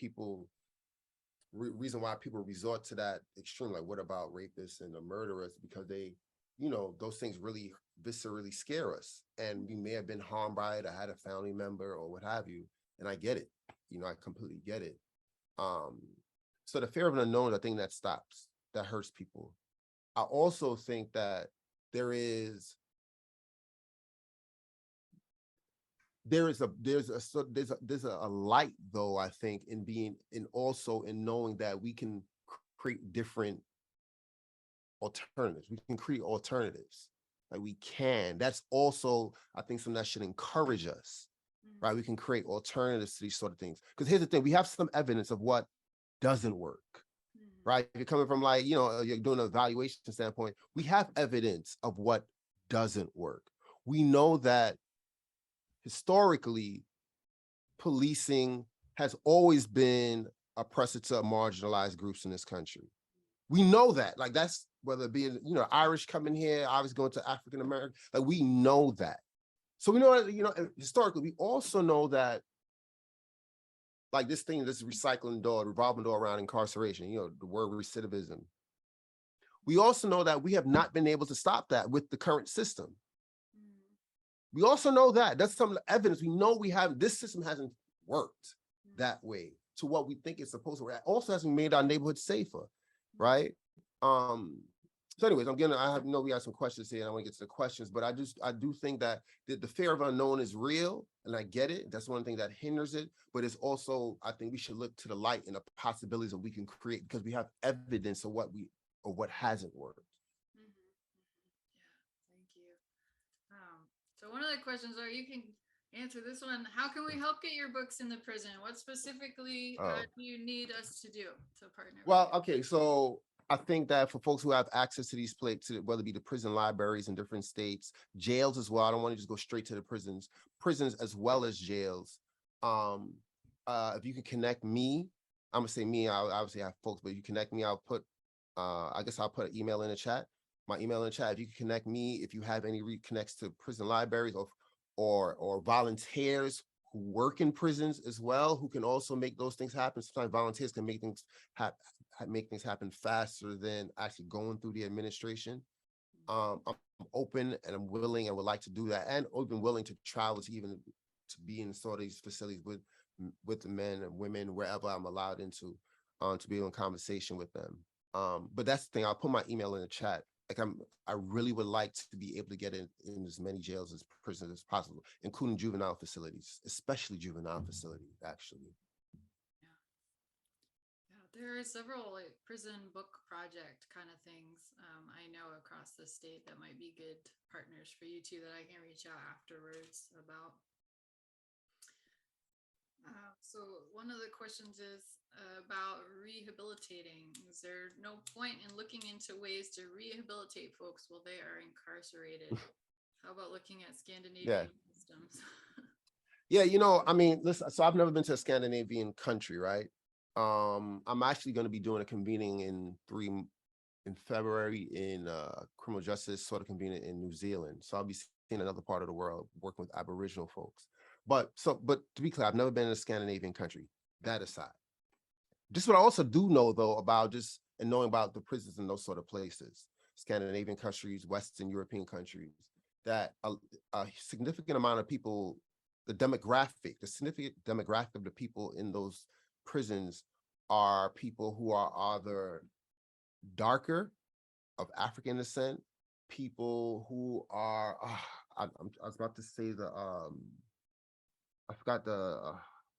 reason why people resort to that extreme, like, what about rapists and the murderers? Because they, those things really viscerally scare us, and we may have been harmed by it. I had a family member or what have you, and I get it. I completely get it. So the fear of an unknown, I think that hurts people. I also think that there's a light, though, I think, in being, in also in knowing that we can create different alternatives. We can create alternatives. Like, we can. That's also, I think, something that should encourage us, right? We can create alternatives to these sort of things. Because here's the thing, we have some evidence of what doesn't work, right? If you're coming from, like, you're doing an evaluation standpoint, we have evidence of what doesn't work. We know that historically, policing has always been oppressive to marginalized groups in this country. We know that, like, that's whether it be, Irish coming here, obviously going to African American, like, we know that. So we know that, historically, we also know that, like, this recycling door, revolving door around incarceration, the word recidivism. We also know that we have not been able to stop that with the current system. We also know that. That's some of the evidence. We know this system hasn't worked that way to what we think it's supposed to work. It also hasn't made our neighborhood safer, right? So anyways, we have some questions here, and I want to get to the questions, but I do think that the fear of unknown is real, and I get it. That's one thing that hinders it, but it's also, I think we should look to the light and the possibilities that we can create, because we have evidence of what hasn't worked. So one of the questions, or you can answer this one, how can we help get your books in the prison? What specifically do you need us to do to partner? Well, okay, so I think that for folks who have access to these places, whether it be the prison libraries in different states, jails as well, I don't want to just go straight to the prisons as well as jails. If you can connect me, I'm gonna say me, I obviously have folks, but you connect me, I'll put, I guess I'll put an email in the chat. My email in the chat. If you can connect me, if you have any reconnects to prison libraries or volunteers who work in prisons as well, who can also make those things happen. Sometimes volunteers can make things happen faster than actually going through the administration. I'm open and I'm willing and would like to do that, and even willing to travel to be in sort of these facilities with the men and women wherever I'm allowed into, to be in conversation with them. But that's the thing. I'll put my email in the chat. Like, I really would like to be able to get in as many jails as prisons as possible, including juvenile facilities, especially juvenile facilities, actually. Yeah, there are several like prison book project kind of things I know across the state that might be good partners for you too, that I can reach out afterwards about. So one of the questions is about rehabilitating. Is there no point in looking into ways to rehabilitate folks while they are incarcerated? How about looking at Scandinavian systems? Yeah, listen, so I've never been to a Scandinavian country, right? I'm actually going to be doing a convening in February in criminal justice sort of convening in New Zealand. So I'll be seeing another part of the world, working with Aboriginal folks. But to be clear, I've never been in a Scandinavian country. That aside, just what I also do know, though, about and knowing about the prisons in those sort of places, Scandinavian countries, Western European countries, that a significant amount of people, the significant demographic of the people in those prisons are people who are either darker, of African descent, people who are, I was about to say I forgot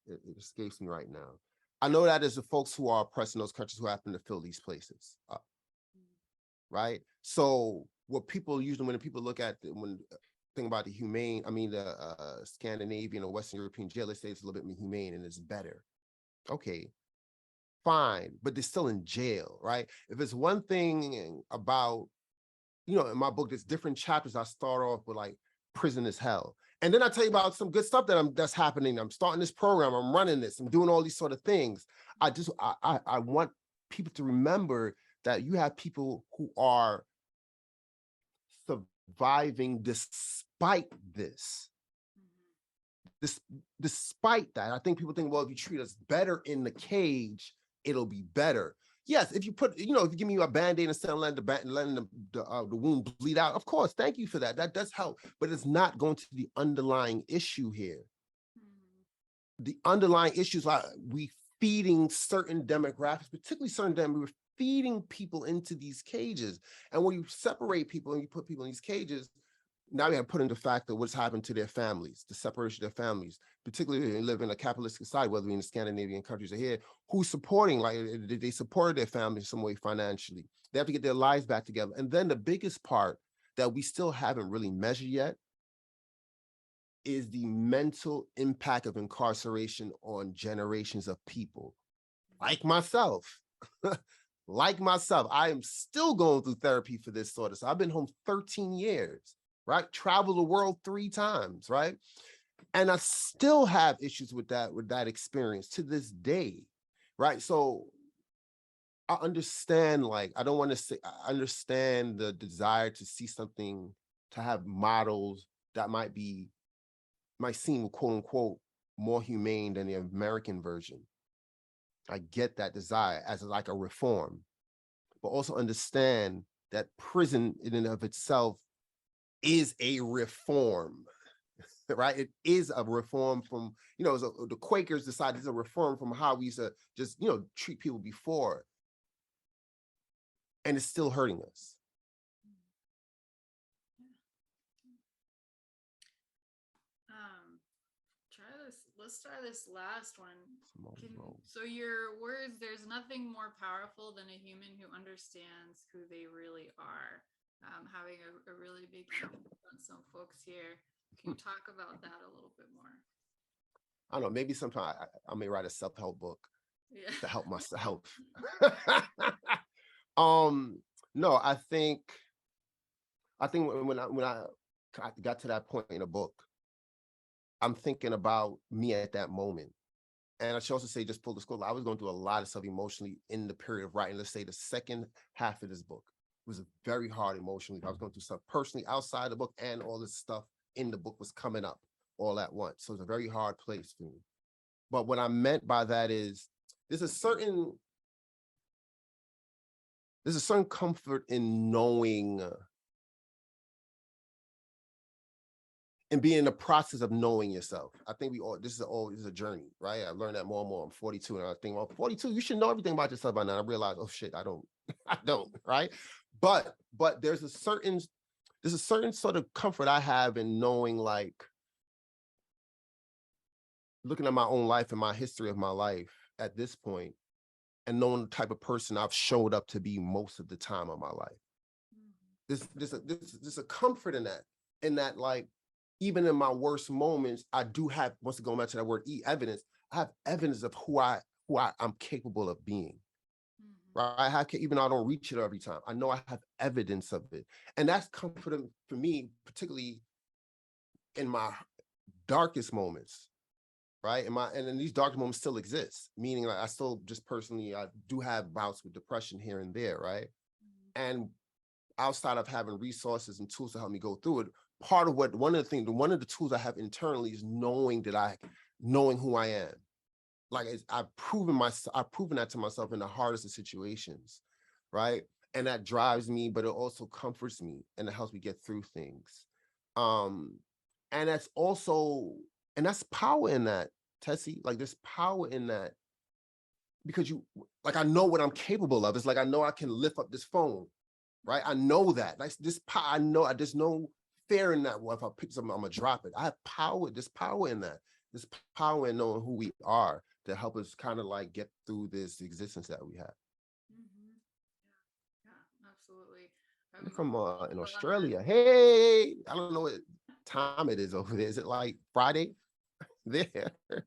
it escapes me right now. I know that is the folks who are oppressed in those countries who happen to fill these places up, right? So what people usually, when people look at, think about the Scandinavian or Western European jail, they say it's a little bit more humane and it's better. Okay, fine, but they're still in jail, right? If it's one thing about, in my book, there's different chapters. I start off with like prison is hell. And then I tell you about some good stuff that's happening. I'm starting this program, I'm running this, I'm doing all these sort of things. I want people to remember that you have people who are surviving despite this. Despite that, I think people think, well, if you treat us better in the cage, it'll be better. Yes, if you if you give me a Band-Aid instead of letting the wound bleed out, of course, thank you for that. That does help, but it's not going to the underlying issue here. The underlying issues are we feeding certain demographics, particularly certain feeding people into these cages. And when you separate people and you put people in these cages, now we have put into factor what's happened to their families, the separation of their families, particularly when you live in a capitalist society, whether in the Scandinavian countries or here, who's supporting, like they supported their family in some way financially. They have to get their lives back together. And then the biggest part that we still haven't really measured yet is the mental impact of incarceration on generations of people. Like myself, like myself, I am still going through therapy for this sort of stuff. I've been home 13 years, right? Traveled the world 3 times, right? And I still have issues with that experience to this day, right? So I understand, like, I don't want to say, I understand the desire to see something, to have models that might seem, quote unquote, more humane than the American version. I get that desire as like a reform, but also understand that prison in and of itself is a reform, right? It is a reform from, the Quakers decided it's a reform from how we used to just, treat people before. And it's still hurting us. Let's try this last one. So your words, there's nothing more powerful than a human who understands who they really are. Having a really big impact on some folks here. Can you talk about that a little bit more? I don't know, maybe sometime I may write a self-help book to help myself. No, I think when I got to that point in a book, I'm thinking about me at that moment. And I should also say, just full disclosure, I was going through a lot of stuff emotionally in the period of writing. Let's say the second half of this book was very hard emotionally. I was going through stuff personally outside the book, and all this stuff in the book was coming up all at once. So it's a very hard place for me. But what I meant by that is there's a certain comfort in knowing and being in the process of knowing yourself. I think this is a journey, right? I learned that more and more. I'm 42, and I think, well, 42, you should know everything about yourself by now. I realized, oh shit, I don't, right? But there's a certain sort of comfort I have in knowing, like, looking at my own life and my history of my life at this point, and knowing the type of person I've showed up to be most of the time of my life. There's a comfort in that, like, even in my worst moments, I do have, once again, back to that word, evidence. I have evidence of who I'm capable of being. Right? Even though I don't reach it every time, I know I have evidence of it. And that's comforting for me, particularly in my darkest moments, right? And then these dark moments still exist, meaning, like, I still just personally, I do have bouts with depression here and there, right? And outside of having resources and tools to help me go through it, one of the tools I have internally is knowing who I am. Like, I've proven that to myself in the hardest of situations, right? And that drives me, but it also comforts me, and it helps me get through things. And that's power in that, Tessie. Like, there's power in that, because I know what I'm capable of. It's like, I know I can lift up this phone, right? I know that. Like, I know there's no fear in that. Well, if I pick something, I'm gonna drop it. I have power. There's power in that. There's power in knowing who we are to help us kind of like get through this existence that we have. Yeah, absolutely. I'm from in Australia. Hey, I don't know what time it is over there. Is it like Friday there? I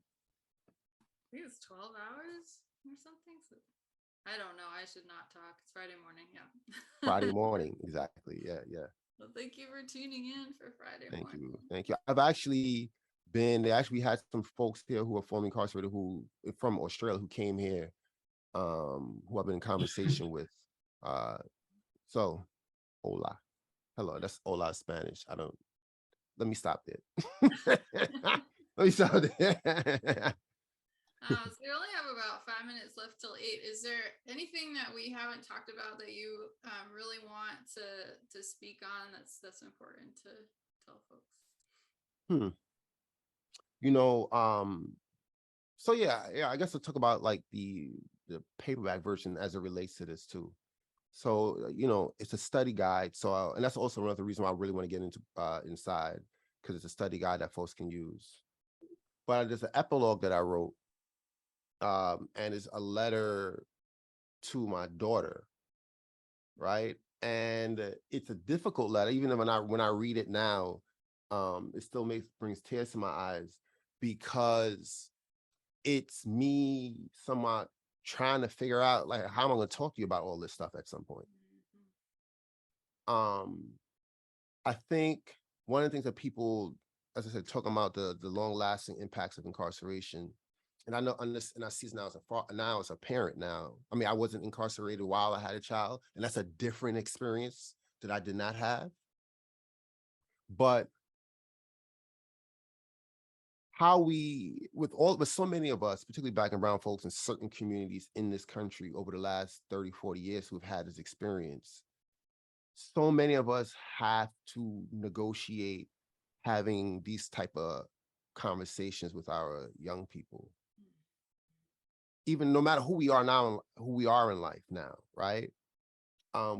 think it's 12 hours or something. So I don't know. I should not talk. It's Friday morning. Yeah. Friday morning. Exactly. Yeah. Well, thank you for tuning in for Friday morning. Thank you. We had some folks here who are formerly incarcerated from Australia who came here, who I've been in conversation with. So hola. Hello. That's hola Spanish. Let me stop there. Let me stop there. So we only have about 5 minutes left till 8. Is there anything that we haven't talked about that you really want to speak on that's important to tell folks? So yeah, I guess I'll talk about, like, the the paperback version as it relates to this too. So, it's a study guide. So, and that's also another reason why I really want to get into inside, because it's a study guide that folks can use. But there's an epilogue that I wrote, and it's a letter to my daughter, right? And it's a difficult letter. Even when I read it now, it still brings tears to my eyes, because it's me somewhat trying to figure out, like, how am I going to talk to you about all this stuff at some point. I think one of the things that people, as I said, talking about the long-lasting impacts of incarceration, and I know, and I see this now as a parent now. I mean, I wasn't incarcerated while I had a child, and that's a different experience that I did not have. But how with so many of us, particularly Black and brown folks in certain communities in this country over the last 30, 40 years who've had this experience, so many of us have to negotiate having these type of conversations with our young people. Even no matter who we are now, who we are in life now, right?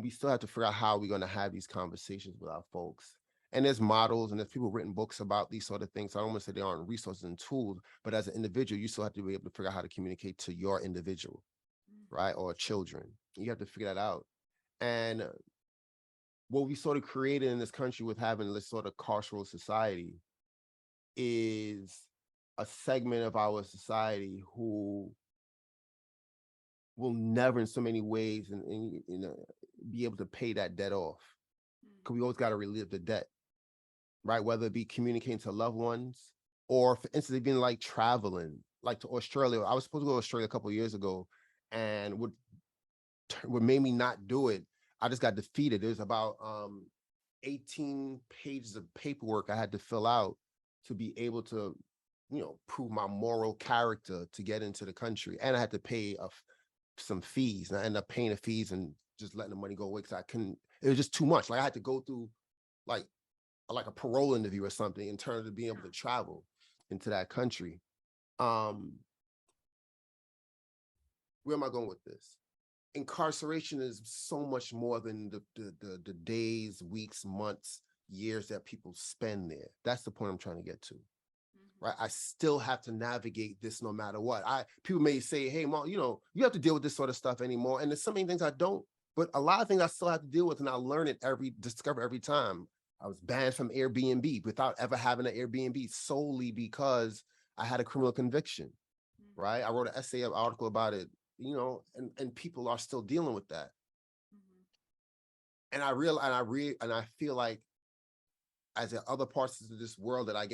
We still have to figure out how we're going to have these conversations with our folks. And there's models and there's people written books about these sort of things. So I don't want to say they aren't resources and tools, but as an individual, you still have to be able to figure out how to communicate to your individual, right? Or children. You have to figure that out. And what we sort of created in this country with having this sort of carceral society is a segment of our society who will never in so many ways and be able to pay that debt off. Because we always got to relive the debt, right? Whether it be communicating to loved ones, or for instance, even like traveling, like to Australia. I was supposed to go to Australia a couple of years ago, and what made me not do it, I just got defeated. There's about 18 pages of paperwork I had to fill out to be able to, prove my moral character to get into the country. And I had to pay some fees, and I ended up paying the fees and just letting the money go away because I couldn't, it was just too much. Like I had to go through like a parole interview or something in terms of being able to travel into that country. Where am I going with this? Incarceration is so much more than the days, weeks, months, years that people spend there. That's the point I'm trying to get to. Right? I still have to navigate this no matter what. People may say, hey, Mom, you have to deal with this sort of stuff anymore. And there's so many things I don't, but a lot of things I still have to deal with, and I learn it discover every time. I was banned from Airbnb without ever having an Airbnb solely because I had a criminal conviction, right? I wrote an essay, an article about it, and people are still dealing with that. And I feel like as in other parts of this world that I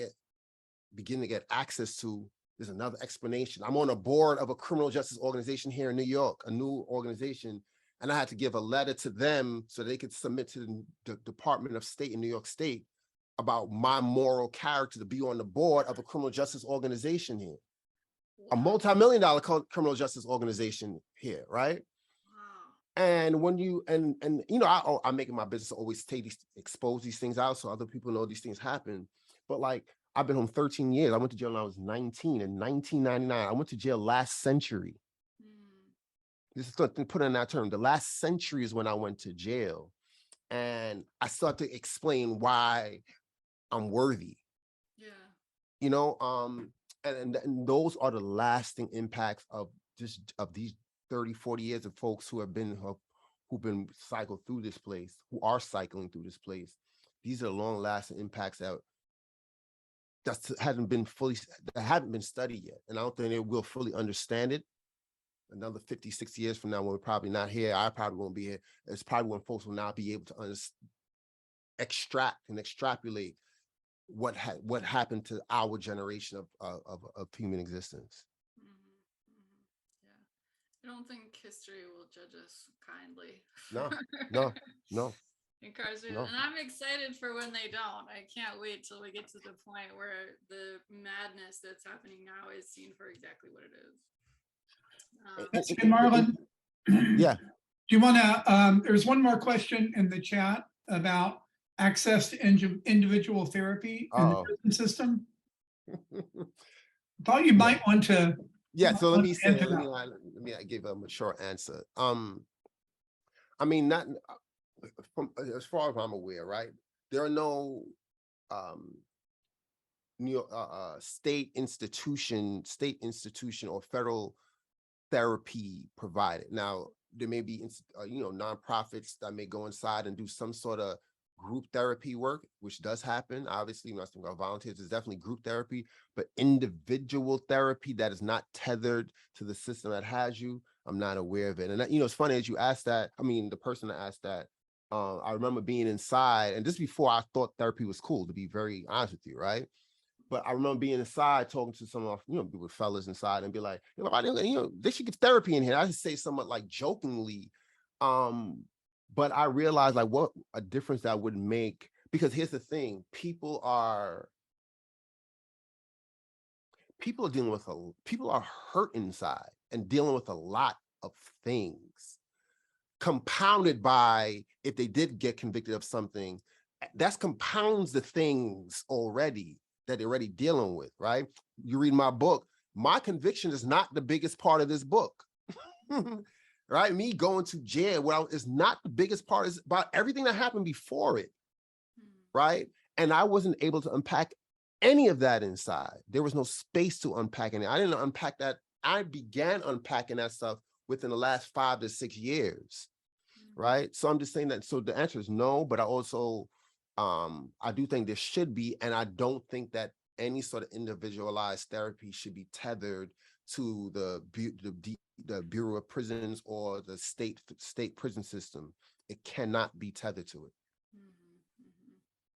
begin to get access to, there's another explanation. I'm on a board of a criminal justice organization here in New York, a new organization, and I had to give a letter to them so they could submit to the Department of State in New York State about my moral character to be on the board of a criminal justice organization here. A multi-million-dollar criminal justice organization here, right? Wow. And when I'm making my business always expose these things out so other people know these things happen. But like, I've been home 13 years. I went to jail when I was 19 in 1999. I went to jail last century. This is put in that term. The last century is when I went to jail. And I start to explain why I'm worthy. Yeah. And those are the lasting impacts of these 30, 40 years of folks who've been cycled through this place, who are cycling through this place. These are long lasting impacts that haven't been studied yet. And I don't think they will fully understand it. Another 50, 60 years from now, when we're probably not here, I probably won't be here. It's probably when folks will not be able to extract and extrapolate what happened to our generation of human existence. Yeah, I don't think history will judge us kindly. No. Incarcerated. No. And I'm excited for when they don't. I can't wait till we get to the point where the madness that's happening now is seen for exactly what it is. And Marlon, yeah. Do you want to, there's one more question in the chat about access to individual therapy in the prison system. Thought you might want to Yeah, so let me say, Antonym. let me give a mature answer. I mean, not from as far as I'm aware, right? There are no New York, state institution or federal therapy provided. Now, there may be, nonprofits that may go inside and do some sort of group therapy work, which does happen. Obviously, when I think about volunteers, there's definitely group therapy, but individual therapy that is not tethered to the system that has you, I'm not aware of it. And that, it's funny as you asked that. I mean, the person that asked that, I remember being inside, and this before I thought therapy was cool, to be very honest with you, right? But I remember being inside talking to some of, with fellas inside and be like, they should get therapy in here. I just say somewhat like jokingly. But I realized like what a difference that would make, because here's the thing, people are people are hurt inside and dealing with a lot of things, compounded by, if they did get convicted of something, that's compounds the things already that they're already dealing with, right? You read my book, my conviction is not the biggest part of this book, right? Me going to jail, is not the biggest part, is about everything that happened before it, right? And I wasn't able to unpack any of that inside. There was no space to unpack any. I didn't unpack that. I began unpacking that stuff within the last 5 to 6 years, right? So I'm just saying that, so the answer is no, but I also, I do think there should be, and I don't think that any sort of individualized therapy should be tethered to the Bureau of Prisons or the state prison system. It cannot be tethered to it.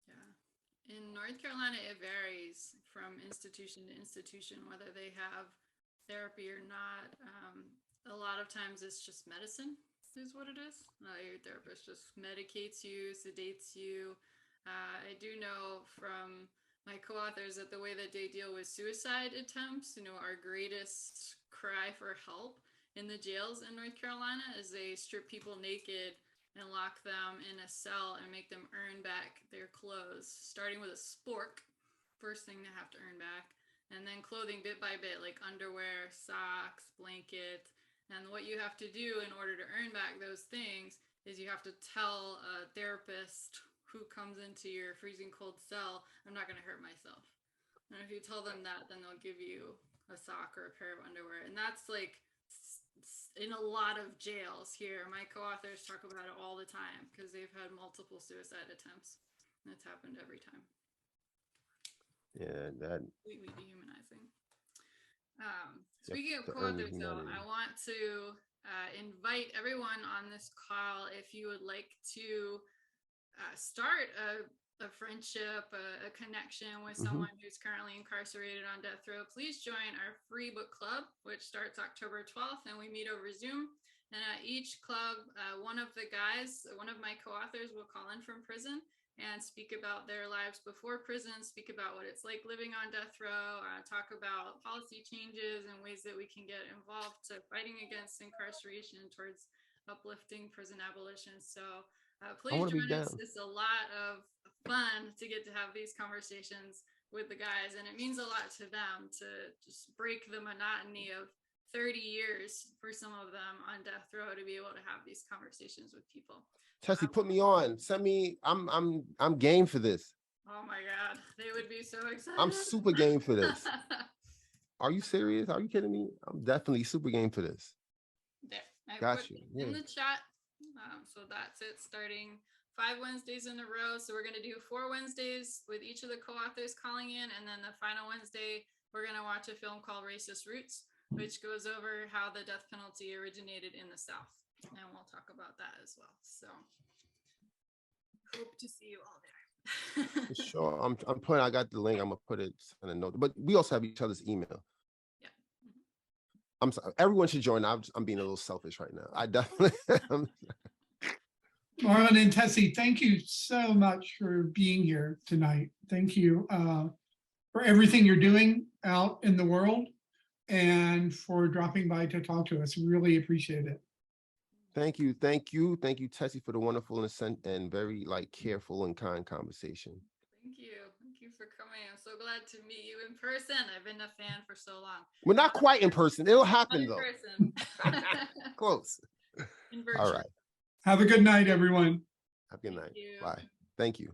Yeah. In North Carolina, it varies from institution to institution, whether they have therapy or not. A lot of times it's just medicine is what it is. Your therapist just medicates you, sedates you. I do know from my co-authors that the way that they deal with suicide attempts, our greatest cry for help in the jails in North Carolina is they strip people naked and lock them in a cell and make them earn back their clothes, starting with a spork, first thing they have to earn back, and then clothing bit by bit, like underwear, socks, blanket. And what you have to do in order to earn back those things is you have to tell a therapist who comes into your freezing cold cell, I'm not going to hurt myself. And if you tell them that, then they'll give you a sock or a pair of underwear. And that's like in a lot of jails here. My co-authors talk about it all the time because they've had multiple suicide attempts. And it's happened every time. Yeah, that completely dehumanizing. Speaking of co-authors, though, I want to invite everyone on this call, if you would like to start a friendship, a connection with someone who's currently incarcerated on death row, please join our free book club, which starts October 12th, and we meet over Zoom. And at each club, one of the guys, one of my co-authors will call in from prison and speak about their lives before prison, speak about what it's like living on death row, talk about policy changes and ways that we can get involved to fighting against incarceration towards uplifting prison abolition. So please join us. It's a lot of fun to get to have these conversations with the guys, and it means a lot to them to just break the monotony of 30 years for some of them on death row to be able to have these conversations with people. Tessie, put me on. Send me. I'm game for this. Oh my God, they would be so excited. I'm super game for this. Are you serious? Are you kidding me? I'm definitely super game for this. There, I got put you. In the chat. So that's it. Starting 5 Wednesdays in a row. So we're going to do 4 Wednesdays with each of the co-authors calling in, and then the final Wednesday we're going to watch a film called Racist Roots, which goes over how the death penalty originated in the South. And we'll talk about that as well. So hope to see you all there. Sure. I'm putting, I got the link. I'm gonna put it in a note. But we also have each other's email. Yeah. I'm sorry. Everyone should join. I'm being a little selfish right now. I definitely am. Marlon and Tessie, thank you so much for being here tonight. Thank you for everything you're doing out in the world and for dropping by to talk to us. Really appreciate it. Thank you, Tessie, for the wonderful and very careful and kind conversation. Thank you. you for coming. I'm so glad to meet you in person. I've been a fan for so long. We're not quite in person. It'll Not happen in though. person. Close. In All virtual. right. Have a good night, everyone. Have a good Thank night. you. Bye. Thank you.